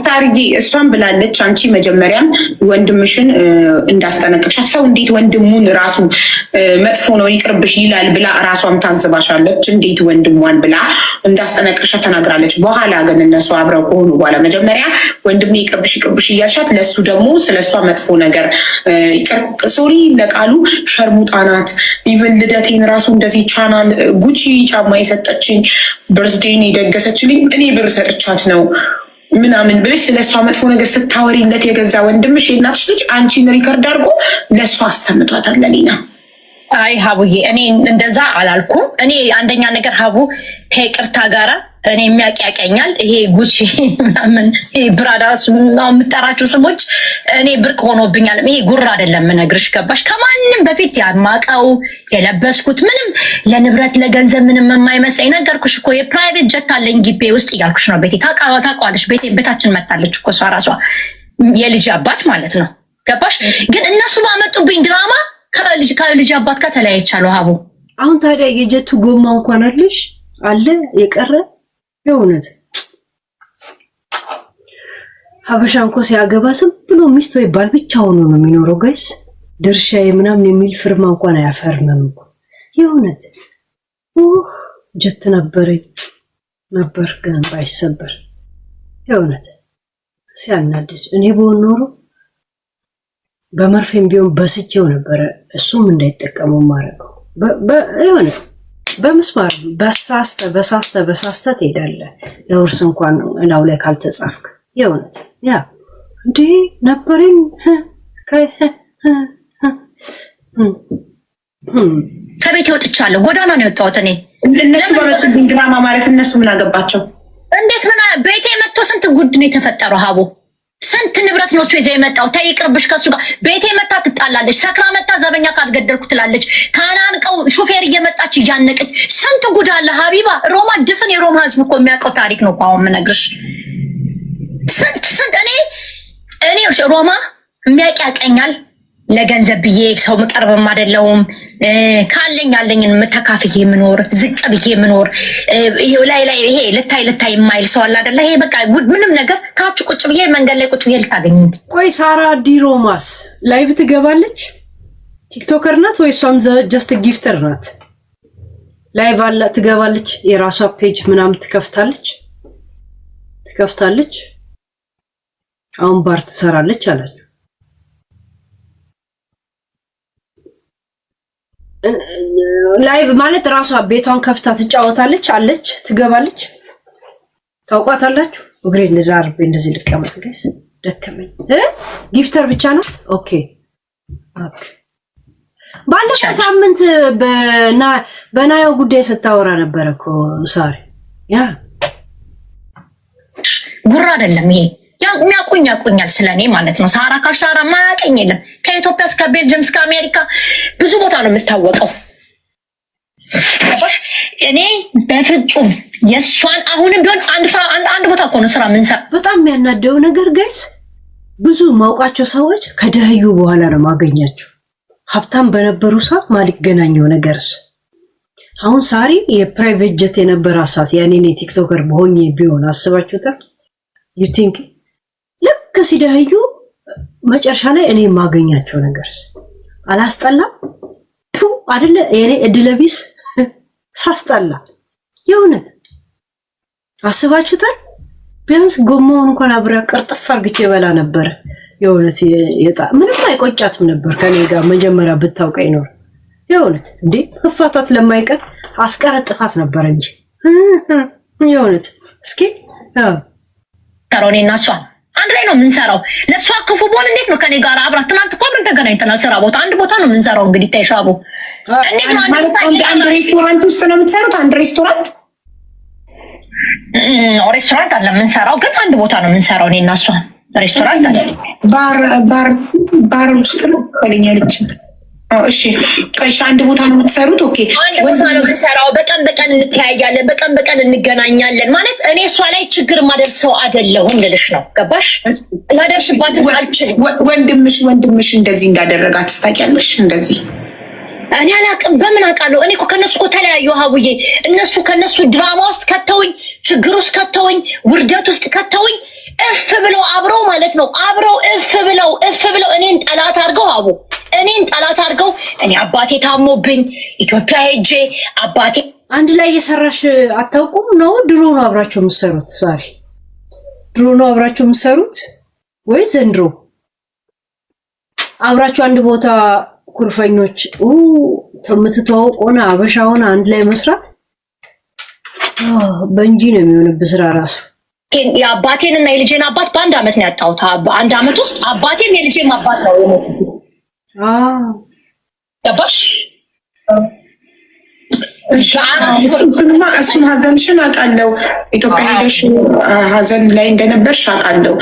ታርጊ እሷን ብላለች። አንቺ መጀመሪያም ወንድምሽን እንዳስጠነቀቅሻት ሰው እንዴት ወንድሙን ራሱ መጥፎ ነው ይቅርብሽ ይላል ብላ ራሷም ታዝባሻለች። እንዴት ወንድሟን ብላ እንዳስጠነቀቅሻት ተናግራለች። በኋላ ግን እነሱ አብረው ከሆኑ በኋላ መጀመሪያ ወንድሜ ይቅርብሽ እያልሻት ለሱ ደግሞ ስለሷ መጥፎ ነገር ሶሪ ለቃሉ ሸርሙጣ ናት። ኢቭን ልደቴን ራሱ እንደዚህ ቻናል ጉቺ ጫማ የሰጠችኝ በርዝዴን የደገሰችልኝ እኔ ብር ሰጥቻት ነው ምናምን ብለሽ ስለሷ መጥፎ ነገር ስታወሪለት የገዛ ወንድምሽ የእናትሽ ልጅ አንቺን ሪከርድ አድርጎ ለሷ አሰምቷታል ለሊና። አይ ሀቡዬ እኔ እንደዛ አላልኩም። እኔ አንደኛ ነገር ሀቡ ከይቅርታ ጋራ እኔ የሚያቀያቀኛል ይሄ ጉቺ ምናምን ብራዳስ የምጠራቸው ስሞች እኔ ብርቅ ሆኖብኛል። ይሄ ጉራ አይደለም ነግርሽ ገባሽ? ከማንም በፊት ያማቀው የለበስኩት ምንም ለንብረት ለገንዘብ ምንም የማይመስለኝ ነገርኩሽ እኮ የፕራይቬት ጀት አለኝ ግቤ ውስጥ እያልኩሽ ነው። ቤቴ ታውቃለሽ። ቤታችን መታለች እኮ እሷ ራሷ የልጅ አባት ማለት ነው ገባሽ? ግን እነሱ ባመጡብኝ ድራማ ከልጅ አባት ጋር ተለያይቻለሁ ሀቡ። አሁን ታዲያ የጀቱ ጎማ እንኳን አለሽ አለ የቀረ የእውነት ሀበሻ እንኳ ሲያገባ ዝም ብሎ ሚስት ወይ ባል ብቻ ሆኖ ነው የሚኖረው። ጋይስ ድርሻዬ ምናምን የሚል ፍርማ እንኳን አያፈርምም እኮ የእውነት ጀት ነበር ግን ባይሰበር የእውነት ሲያናድድ። እኔ በሆን ኖሮ በመርፌም ቢሆን በስቼው ነበረ እሱም እንዳይጠቀሙ ማረገው የእውነት በመስማር በሳስተ ትሄዳለህ። ለውርስ እንኳን እላው ላይ ካልተጻፍክ የእውነት ያ እንዴ ነበረኝ ከቤት ወጥቻለሁ። ጎዳና ነው የወጣሁት እኔ። እነሱ በመጡብኝ ድራማ ማለት እነሱ ምን አገባቸው? እንዴት ምን ቤቴ መጥቶ ስንት ጉድ ነው የተፈጠረው ሀቡ ስንት ንብረት ነው እሱ ይዘው የመጣው ተይቅርብሽ ከሱ ጋር ቤቴ መጣ ትጣላለች ሰክራ መጣ ዘበኛ ካልገደልኩ ትላለች ካናንቀው ሹፌር እየመጣች እያነቀች ስንት ጉድ አለ ሀቢባ ሮማ ድፍን የሮማ ህዝብ እኮ የሚያውቀው ታሪክ ነው አሁን የምነግርሽ ስንት እኔ ሮማ የሚያውቅ ያቀኛል ለገንዘብ ብዬ ሰው መቀርብም አይደለሁም ካለኝ ያለኝን መተካፍዬ ምኖር ዝቅ ብዬ ምኖር ይሄው ላይ ይሄ ልታይ የማይል ሰው አለ አይደለ ይሄ በቃ ጉድ ምንም ነገር ታች ቁጭ ብዬ መንገድ ላይ ቁጭ ብዬ ልታገኝ ቆይ ሳራ ዲሮማስ ላይቭ ትገባለች ቲክቶከር ናት ወይ እሷም ጀስት ጊፍተር ናት ላይቭ አለ ትገባለች የራሷ ፔጅ ምናምን ትከፍታለች አሁን ባር ትሰራለች አላችሁ ላይቭ ማለት ራሷ ቤቷን ከፍታ ትጫወታለች አለች ትገባለች ታውቋታላችሁ እግሬ ንዳርብ እንደዚህ ልቀመጥ ጋይስ ደከመኝ ጊፍተር ብቻ ናት ኦኬ ባለፈው ሳምንት በናዮ ጉዳይ ስታወራ ነበር እኮ ሳሪ ያ ጉራ አይደለም ይሄ ያቁኛል ስለኔ ማለት ነው ሳራ ካሻራ ማያቀኝ የለም ከኢትዮጵያ እስከ ቤልጅየም እስከ አሜሪካ ብዙ ቦታ ነው የምታወቀው እኔ በፍጹም የሷን አሁንም ቢሆን አንድ ቦታ እኮ ነው ስራ ምን ሰራ በጣም የሚያናደው ነገር ጋይስ ብዙ ማውቃቸው ሰዎች ከደህዩ በኋላ ነው ማገኛቸው ሀብታም በነበሩ ሰዓት ማልገናኘው ነገርስ አሁን ሳሪ የፕራይቬት ጀት የነበረ አሳት ያኔ ቲክቶከር በሆኜ ቢሆን አስባችሁታል you think ከሲደህዩ መጨረሻ ላይ እኔ ማገኛቸው ነገርስ አላስጠላም ቱ አይደለ የኔ እድለቢስ ሳስጠላ የእውነት አስባችሁታል ቢያንስ ጎማውን እንኳን አብራ ቅርጥፍ አርግቼ በላ ነበር የእውነት ምንም አይቆጫትም ነበር ከኔ ጋር መጀመሪያ ብታውቀኝ ነው የእውነት እንዴ መፋታት ለማይቀር አስቀረጥፋት ነበር እንጂ የእውነት እስኪ ታሮኔና እሷ አንድ ላይ ነው የምንሰራው ለሷ ክፉ ቦል እንዴት ነው ከኔ ጋር አብራ ትናንት እኮ ምን ተገናኝተናል ስራ ቦታ አንድ ቦታ ነው የምንሰራው እንግዲህ ታይሻቡ እንዴት ነው አንድ ሬስቶራንት ውስጥ ነው የምትሰሩት አንድ ሬስቶራንት አለ የምንሰራው ግን አንድ ቦታ ነው የምንሰራው እኔና እሷ ሬስቶራንት አለ ባር ውስጥ ነው ያለች እሺ ቀይሽ አንድ ቦታ ነው የምትሰሩት ኦኬ አንድ ቦታ ነው የምንሰራው በቀን እንተያያለን በቀን እንገናኛለን ማለት እኔ እሷ ላይ ችግር ማደርሰው አይደለሁም ልልሽ ነው ገባሽ ላደርስባት አልችልም ወንድምሽ እንደዚህ እንዳደረጋት ታውቂያለሽ እንደዚህ እኔ አላቅም በምን አውቃለሁ እኔ እኮ ከነሱ እኮ ተለያዩ ሀቡዬ እነሱ ከነሱ ድራማ ውስጥ ከተውኝ ችግር ውስጥ ከተውኝ ውርደት ውስጥ ከተውኝ እፍ ብለው አብረው ማለት ነው አብረው እፍ ብለው እኔን ጠላት አድርገው እኔ አባቴ ታሞብኝ ኢትዮጵያ ሄጄ አባቴ አንድ ላይ እየሰራሽ አታውቁም ነው ድሮ ነው አብራችሁ የምትሰሩት ዛሬ ድሮ ነው አብራችሁ የምትሰሩት ወይ ዘንድሮ አብራችሁ አንድ ቦታ ኩርፈኞች ተምትተዋውቁና አበሻውን አንድ ላይ መስራት በእንጂ ነው የሚሆንብህ ስራ ራሱ የአባቴንና የልጄን አባት በአንድ አመት ነው ያጣሁት አንድ አመት ውስጥ አባቴም የልጄም አባት ነው የሞቱት ገባሽ እሱን ሀዘንሽን አውቃለሁ ኢትዮጵያ ሄደሽ ሀዘን ላይ እንደነበርሽ አውቃለሁ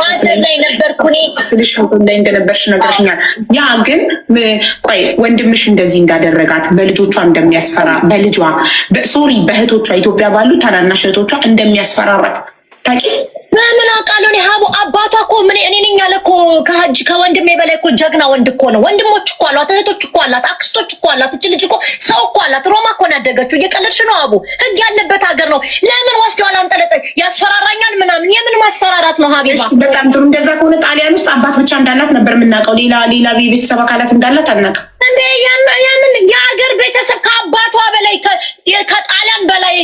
ሀዘን ላይ ነበርኩ እኔ ስልሽ ሀዘን ላይ እንደነበርሽ ነገርሽኛል ያ ግን ቆይ ወንድምሽ እንደዚህ እንዳደረጋት በልጆቿ እንደሚያስፈራ በእህቶቿ ኢትዮጵያ ባሉ ታናናሽ እህቶቿ እንደሚያስፈራራት ታቂ ምን አውቃለሁ እኔ ሀቡ አባቷ እኮ እኔ ነኝ ያለ እኮ ከወንድሜ በላይ እኮ ጀግና ወንድ እኮ ነው ወንድሞች እኮ አሏት እህቶች እኮ አሏት አክስቶች እኮ አሏት እቺ ልጅ እኮ ሰው እኮ አሏት ሮማ እኮ ነው ያደገችው እየቀለድሽ ነው ሀቡ ህግ ያለበት ሀገር ነው ለምን ወስደዋል አንጠለጠ ያስፈራራኛል ምናምን የምን ማስፈራራት ነው ሀቢባ በጣም ጥሩ እንደዛ ከሆነ ጣሊያን ውስጥ አባት ብቻ እንዳላት ነበር የምናውቀው ሌላ ቤተሰብ አካላት እንዳላት አናውቅም እንዴ የምን የሀገር ቤተሰብ ከአባቷ በላይ ከጣሊያን በላይ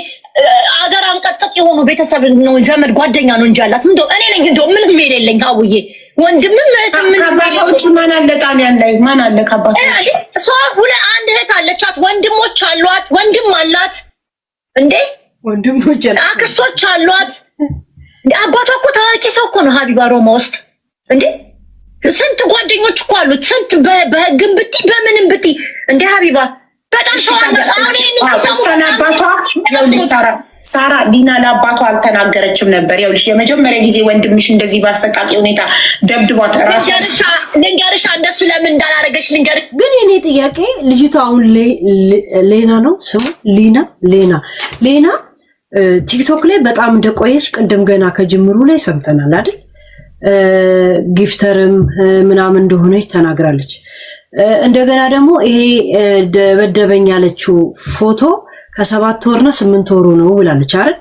አገር አንቀጥቅጥ የሆኑ ቤተሰብ ነው ዘመድ ጓደኛ ነው እንጂ አላት እንደው እኔ ነኝ እንደው ምንም የሌለኝ ሀቡዬ ወንድምም እህትም አባቶች ማን አለ ጣሊያን ላይ ማን አለ ከአባቶች እሷ አንድ እህት አለቻት ወንድሞች አሏት ወንድም አላት እንዴ ወንድሞች አክስቶች አሏት አባቷ እኮ ታዋቂ ሰው እኮ ነው ሀቢባ ሮማ ውስጥ እንዴ ስንት ጓደኞች እኮ አሉት ስንት በህግም ብቲ በምንም ብቲ እንዴ ሀቢባ በጣም ሰው አሁን ሳራ ሊና ለአባቷ አልተናገረችም ነበር። ይኸውልሽ የመጀመሪያ ጊዜ ወንድምሽ እንደዚህ ባሰቃቂ ሁኔታ ደብድቧት ራሱ ልንገርሽ እንደሱ ለምን እንዳላረገሽ ልንገርሽ። ግን የኔ ጥያቄ ልጅቷ አሁን ሌና ነው ስሙ ሌና ቲክቶክ ላይ በጣም እንደቆየች ቅድም ገና ከጅምሩ ላይ ሰምተናል አይደል? ጊፍተርም ምናምን እንደሆነች ተናግራለች። እንደገና ደግሞ ይሄ ደበደበኝ ያለችው ፎቶ ከ7 ወርና 8 ወሩ ነው ብላለች አይደል?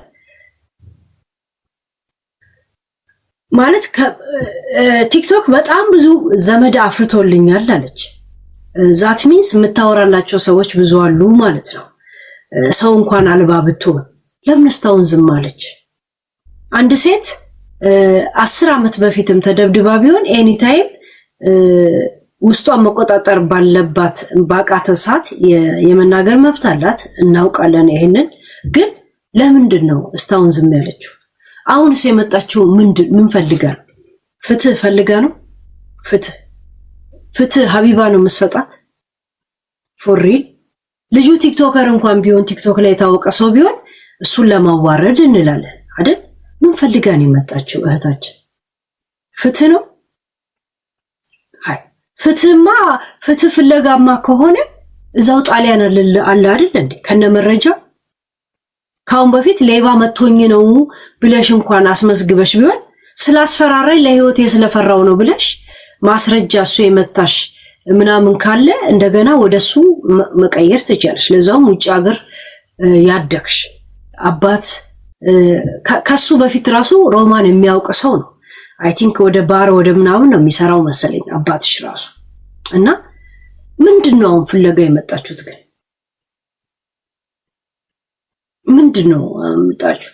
ማለት ቲክቶክ በጣም ብዙ ዘመድ አፍርቶልኛል አለች። ዛት ሚንስ የምታወራላቸው ሰዎች ብዙ አሉ ማለት ነው። ሰው እንኳን አልባ ብትሆን ለምን እስካሁን ዝም አለች? አንድ ሴት 10 ዓመት በፊትም ተደብድባ ቢሆን ኤኒ ታይም ውስጧን መቆጣጠር ባለባት ባቃተ ሰዓት የመናገር መብት አላት፣ እናውቃለን ይሄንን። ግን ለምንድን ነው እስካሁን ዝም ያለችው? አሁንስ የመጣችው ምን ፈልጋ ነው? ፍትህ ፈልጋ ነው? ፍትህ ሀቢባ ነው የምትሰጣት? ፎሪል ልጁ ቲክቶከር እንኳን ቢሆን ቲክቶክ ላይ የታወቀ ሰው ቢሆን እሱን ለማዋረድ እንላለን አይደል? ምን ፈልጋ ነው የመጣችው እህታችን? ፍትህ ነው? ሃይ ፍትህ ፍለጋማ ከሆነ እዛው ጣሊያን አለ አይደል እንዴ? ከነ መረጃ ካሁን በፊት ሌባ መቶኝ ነው ብለሽ እንኳን አስመዝግበሽ ቢሆን ስላስፈራራኝ ለህይወቴ ስለፈራው ነው ብለሽ ማስረጃ እሱ የመታሽ ምናምን ካለ እንደገና ወደሱ መቀየር ትችያለሽ። ለዛውም ውጭ ሀገር ያደግሽ አባት ከሱ በፊት ራሱ ሮማን የሚያውቅ ሰው ነው። አይ ቲንክ ወደ ባር ወደ ምናምን ነው የሚሰራው መሰለኝ አባትሽ ራሱ። እና ምንድነው አሁን ፍለጋ የመጣችሁት ግን? ምንድነው አምጣችሁ?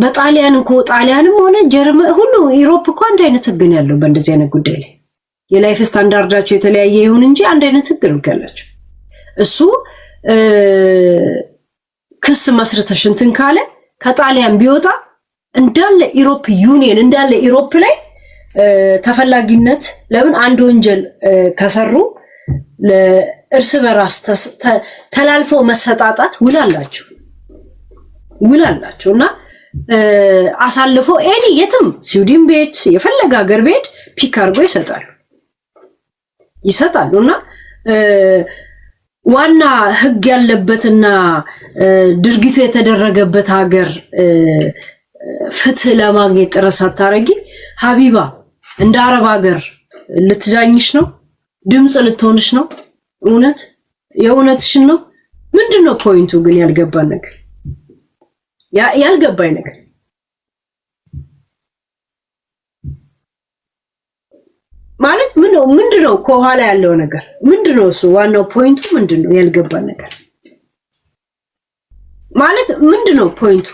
በጣሊያን እኮ ጣሊያንም ሆነ ጀርመን ሁሉ ዩሮፕ እኮ አንድ አይነት ህግ ነው ያለው በእንደዚህ አይነት ጉዳይ ላይ። የላይፍ ስታንዳርዳቸው የተለያየ ይሁን እንጂ አንድ አይነት ህግ ነው ያላቸው። እሱ ክስ መስርተሽ እንትን ካለ ከጣሊያን ቢወጣ እንዳለ ዩሮፕ ዩኒየን እንዳለ ዩሮፕ ላይ ተፈላጊነት ለምን አንድ ወንጀል ከሰሩ እርስ በራስ ተላልፎ መሰጣጣት ውላላችሁ እና አሳልፎ ኤኒ የትም ስዊድን ቤት የፈለገ ሀገር ቤት ፒክ አድርጎ ይሰጣሉ እና ዋና ህግ ያለበትና ድርጊቱ የተደረገበት ሀገር ፍትህ ለማግኘት ጥረት ሳታረጊ ሀቢባ እንደ አረብ ሀገር ልትዳኝሽ ነው? ድምጽ ልትሆንሽ ነው? እውነት የእውነትሽን ነው? ምንድነው ፖይንቱ ግን? ያልገባን ነገር ያልገባኝ ነገር ማለት ምንድነው ከኋላ ያለው ነገር ምንድነው? እሱ ዋናው ፖይንቱ ምንድነው? ያልገባን ነገር ማለት ምንድነው ፖይንቱ?